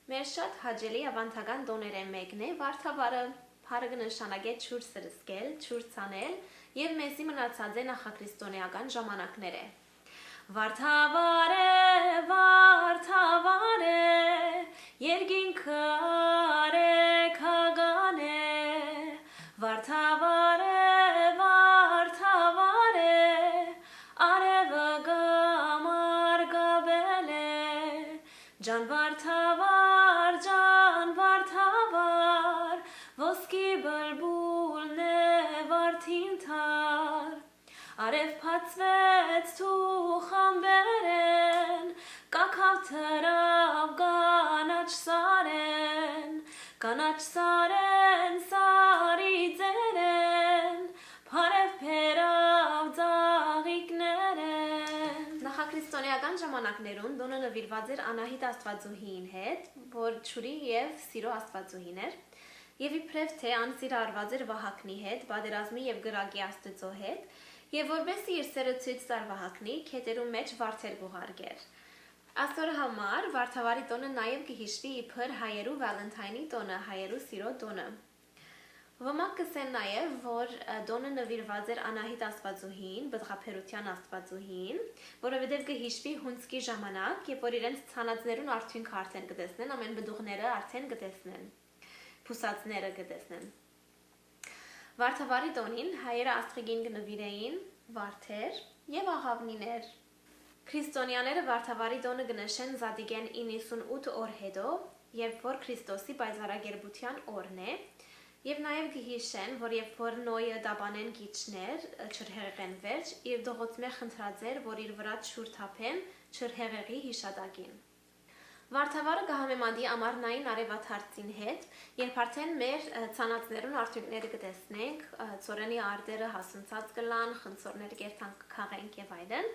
Մեր շատ հաճելի ավանդական տոներեն մեկն է Վարդավառը, փառը կնշանակե ջուր սրսկել, ջուր ցանել եւ մեզի մնացած է նախաքրիստոնեական ժամանակները։ Վարդավառ է, Վարդավառ է, երկինքը արեքական է, Վարդավառ է, Վարդավառ է, արևը գամարգաբել է, ջան Վարդավառ, ջան Վարդավառ, ոսկի բլբուլն է վարդին թար, արև փածվեց թու խամբերեն, կակավ թրավ կանաչ սարեն, սարի ձերեն, փարև փերավ ձաղիկներեն։ Նախաքրիստոնեական ժամանակներում տոնը նվիրված էր Անահիտ Աստվածուհիին հետ, որ ջուրի եւ սիրո Աստվածուհին էր, եւ իբրև թե անսիրարված էր Վահագնի հետ, պատերազմի եւ գրակի Աստծո հետ, եւ որովհետեւ իր սերը ցույց տար Վահագնի, քետերու մեջ վարդեր գուղարկեր։ Աստորը համար Վարդավառի տոնը նաև կհիշվի իբր հայերու Վալենթայնի տոնը, հայերու սիրո տոնը։ Ոմանք կսեն նաև, որ տոնը նվիրված էր Անահիտ Աստվածուհին, բդղափերության Աստվածուհին, որովհետև կհիշվի հունցքի ժամանակ, երբ որ իրենց ցանածներուն արդյունք արդեն կտեսնեն, ամեն բդուղները արդեն կտեսնեն, փուսածները կտեսնեն։ Վարդավառի տոնին հայերը աստղիկին կնվիրեին վարդեր եւ աղավնիներ։ Քրիստոնյաները Վարդավառի տոնը կնշեն Զադիգեն 98 օր հետո, երբ որ Քրիստոսի պայծառագերբության օրն է, եւ նաեւ կհիշեն, որ երբ որ Նոյը դաբանեն գիչներ, չրհեղեն վերջ, իր դողոցմե խնդրած էր, որ իր վրա ջուր թափեն չրհեղեղի հիշատակին։ Վարդավառը կհամեմատի ամառնային արևաթարցին հետ, երբ արդեն մեր ցանածներուն արդյունքները կտեսնենք, ծորենի արտերը հասունցած կլան, խնձորներ կերտանք քաղենք եւ այլն։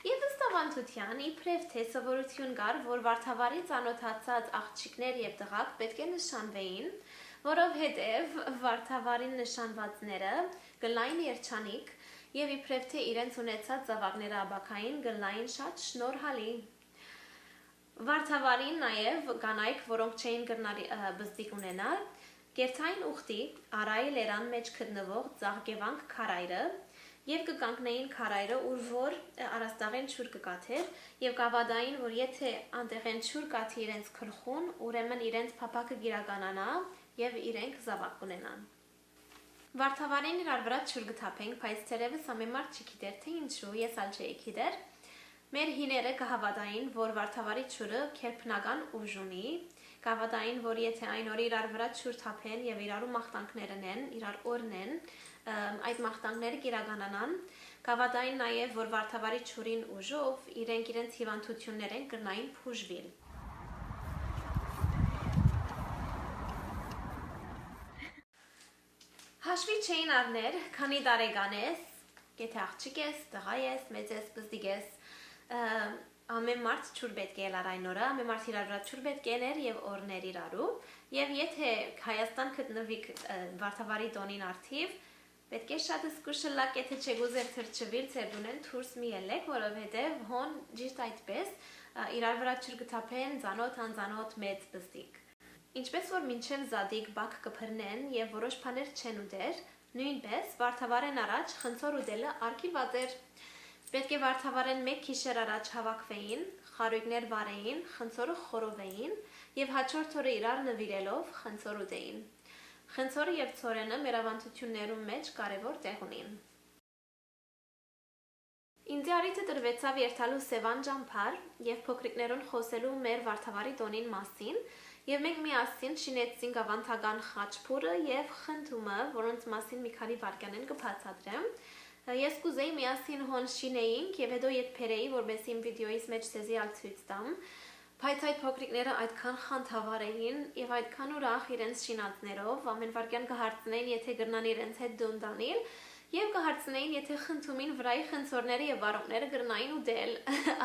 Եվ ըստ ավանդության իբրև թե սովորություն կար, որ Վարդավառի ծանոթացած աղջիկներ եւ տղաք պետք է նշանվեին, որովհետեւ Վարդավառին նշանվածները գլային երջանիկ եւ իբրև թե իրենց ունեցած զավակները աբակային գլային շատ շնորհալի։ Վարդավառին նաեւ կանայք, որոնք չէին կրնալ բզդիկ ունենալ, կերտային ուխտի արայի լերան մեջ գտնվող ծաղկևանք քարայրը եւ կկանգնեին քարայրը, ուր որ արաստաղեն ջուր կկաթեր եւ կավադային, որ եթե անտեղեն ջուր կաթի իրենց գլխուն, ուրեմն իրենց փափակը գիրականանա եւ իրենք զավակ կունենան։ Վարդավառին իրար վրա ջուր կթափենք, բայց ցերևս ամեն մարդ չգիտեր թե ինչու, ես ալ չէի գիտեր։ Մեր հիները կհավատային, որ Վարդավառի ջուրը քերբնական ուժ ունի, կհավատային, որ եթե այն օրը իրար վրա ջուր թափեն եւ իրարու մաղթանքներն են, իրար օրնեն, այդ մաղթանքները կիրականանան, կհավատային նաև, որ Վարդավառի ջուրին ուժով իրենք իրենց հիվանդություններեն կրնային փուժվել։ Հաշվի չէին առներ, քանի տարեկան ես, եթե աղջիկ ես, տղա ես, մեծ ես, բզդիկ ես, ամեն մարդ ջուր պետք է լար այն օրը, ամեն մարդ իրար վրա ջուր պետք է ներ եւ օրներ իրարու, եւ եթե Հայաստան գտնվի Վարդավառի տոնին արդիվ, պետք է շատ զգուշալակ, եթե չգուզեր թրջվիլ ցերդունեն դուրս մի ելեք, որովհետեւ հոն ճիշտ այդպես իրար վրա ջուր կթափեն ծանոթ անծանոթ մեծ բզդիկ։ Ինչպես որ մինչև Զադիկ բակ կփռնեն եւ որոշ բաներ չեն ուտեր, նույնպես Վարդավառեն առաջ խնձոր ուտելը արգելված էր։ Պետք է Վարդավառեն մեկ գիշեր առաջ հավաքվեին, խարույկներ վարեին, խնձորը խորովեին եւ հաջորդ օրը իրար նվիրելով խնձոր ուտեին։ Խնձորը եւ ցորենը մեր ավանդություններում մեջ կարևոր տեղ ունին։ Ինձ արիթը տրվեցավ երթալու Սևան ճամփար եւ փոքրիկներուն խոսելու մեր Վարդավառի տոնին մասին եւ մենք միասին շինեցինք ավանդական խաչփուրը եւ խնդումը, որոնց մասին մի քանի վարքյանեն կբացատրեմ։ Ես կուզեի միասին հոն շինեինք եւ հետո ետ փերեի, որովհետեւ իմ վիդեոյից մեջ ցեզի ալ ցույց տամ։ Բայց այդ փոքրիկները այդքան խանդավառ էին եւ այդքան ուրախ իրենց շինածներով, ամեն վարքյան կհարցնեին, եթե գրնան իրենց հետ դուն տանիլ, եւ կհարցնեին, եթե խնդումին վրայի խնձորները եւ վարողները գրնային ուտել։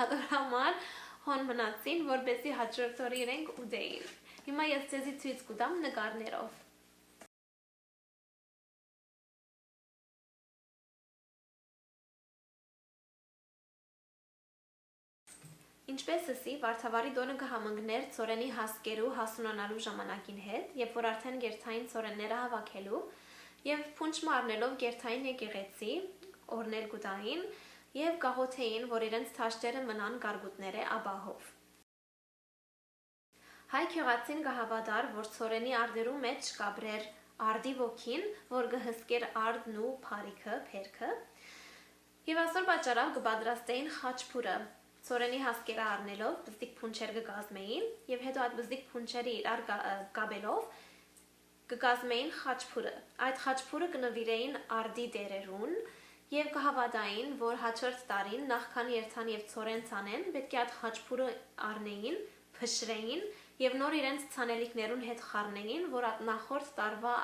Ադոր համար հոն մնացին, որպեսզի հաջորդ օրը իրենք ուտեին։ Հիմա ես ցեզի ցույց կտամ նկարներով։ Ինչպես ասի, Վարդավառի տոնը կհամընկներ ծորենի հասկերու հասունանալու ժամանակին հետ, երբ որ արդեն գերթային ծորենները հավաքելու եւ փունջ մարնելով գերթային եկեղեցի, օրնել գուտային եւ գաղութեին, որ իրենց թաշտերը մնան գարգուտները աբահով։ Հայ քեղացին կհավատար, որ ծորենի արդերու մեջ կաբրեր արդի ոգին, որ կհսկեր արդն ու փարիքը, փերքը, եւ ասոր պատճառով կպատրաստեին խաչփուրը, ծորենի հասկերը առնելով բզդիկ փունչեր կգազմեին, եւ հետո այդ բզդիկ փունչերի իրար կաբելով կգազմեին խաչփուրը։ Այդ խաչփուրը կնվիրեին արդի դերերուն եւ կհավատային, որ հաջորդ տարին նախքան երթան եւ ծորեն ցանեն, պետք է այդ խաչփուրը առնեին, փշրեին եւ նոր իրենց ցանելիքներուն հետ խառնեին, որ այդ նախորդ տարվա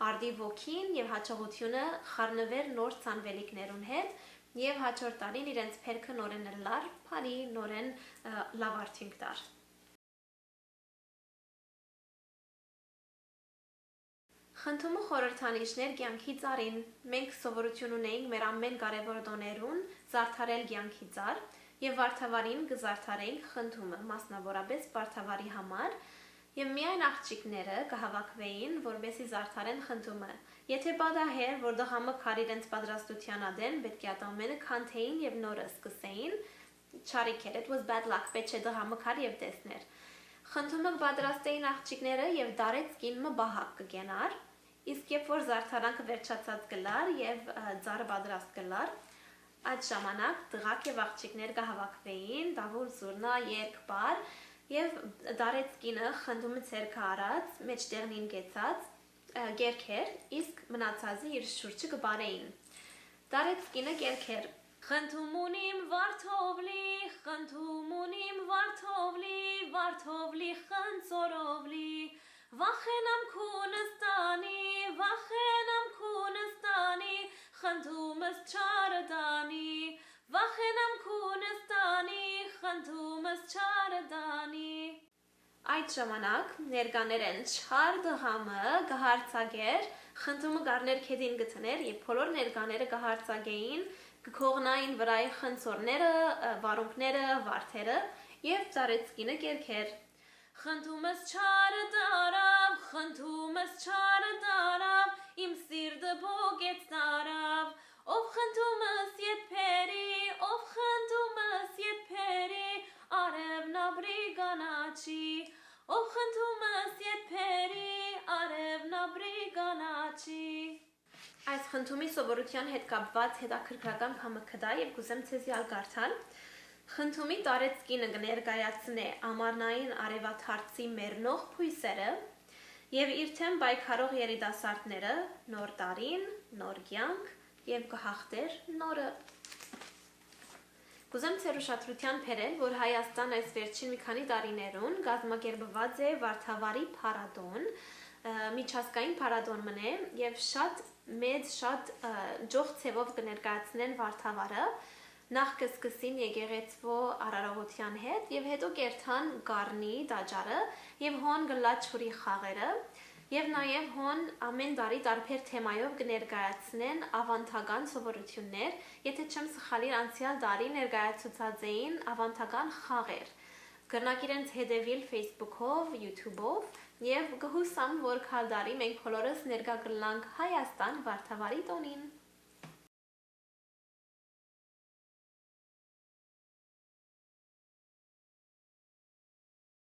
արդի ոգին եւ հաջողությունը խառնվեր նոր ցանվելիքներուն հետ եւ հաջորդ տարին իրենց փերքը նորեն լար, փարի նորեն լավ արդյունք տար։ Խնդումը խորհրդանիշներ կյանքի ծառին։ Մենք սովորություն ունեինք մեր ամեն կարևոր տոներուն զարդարել կյանքի ծառ եւ Վարդավառին կզարդարեինք խնդումը, մասնավորապես Վարդավառի համար, եւ միայն աղջիկները կհավաքվեին, որբեսի զարդարեն խնդումը։ Եթե պատահեր, որ դղամը քար իրենց պատրաստության ադեն, պետք է ատամենը քանթեին եւ նորը սկսեին, չարիքեր, it was bad luck, պետք է դղամը քար եւ տեսներ։ Խնդումը պատրաստեին աղջիկները եւ դարեց կինը բահակ կգենար, իսկ երբ որ զարդարանքը վերջացած գլար եւ ծառը պատրաստ գլար, այդ ժամանակ դղակ եւ աղջիկներ կհավաքվեին, դավուլ զուրնա երկբար եւ դարեց կինը խնդումը ցերքը արած, մեջտեղնին գեցած գերքեր, իսկ մնացածը իր շուրջը կբարեին։ Դարեց կինը գերքեր։ Խնդում ունիմ վարդովլի, խնդում ունիմ վարդովլի, վարդովլի խնդսորովլի, վախենամ քունստանի, վախենամ քունստանի, խնդումս չարդանի, վախենամ քունստանի, խնդումս չարդանի։ Այդ ժամանակ ներկաներեն չար դղամը կհարցագեր, խնդումը գարներ քեդին գտներ եւ բոլոր ներկաները կհարցագեին, կքողնային վրայի խնդսորները, վարունքները, վարդերը եւ ծառեցկինը կերքեր։ Խնդումս չար դարավ, խնդումս չար դարավ, իմ սիրտը բոգեց տարավ, ով խնդումս եթփերի, ով խնդումս եթփերի, արևն ապրի գանաչի, ով խնդումս եթփերի, արևն ապրի գանաչի։ Այս խնդումի սովորության հետ կապված հետաքրքրական բանը կդա եւ կուզեմ ցեզի ալգարթալ։ Խնդումի տարեց կինը կներկայացնե ամառնային արևաթարցի մեռնող փույսերը եւ իր թեմ պայքարող երիտասարդները նոր տարին, նոր կյանք եւ կհաղթեր նորը։ Կուզեմ ցեր ուշադրության բերել, որ Հայաստան այս վերջին մի քանի տարիներուն կազմակերպված է Վարդավառի փառատոն, միջազգային փառատոն մնե եւ շատ մեծ շատ ջող ցևով կներկայացնեն Վարդավառը նախ կսկսին եկեղեցվո արարողության հետ եւ հետո կերթան գառնի տաճարը եւ հոն գլաչուրի խաղերը եւ նաեւ հոն ամեն տարի տարբեր թեմայով կներկայացնեն ավանդական սովորություններ, եթե չեմ սխալիր անցյալ տարի ներկայացուցած էին ավանդական խաղեր։ Կրնակ իրենց հետևիլ Facebook-ով, YouTube-ով եւ կհուսամ, որ քալ տարի մենք բոլորս ներկա կլանք Հայաստան Վարդավառի տոնին։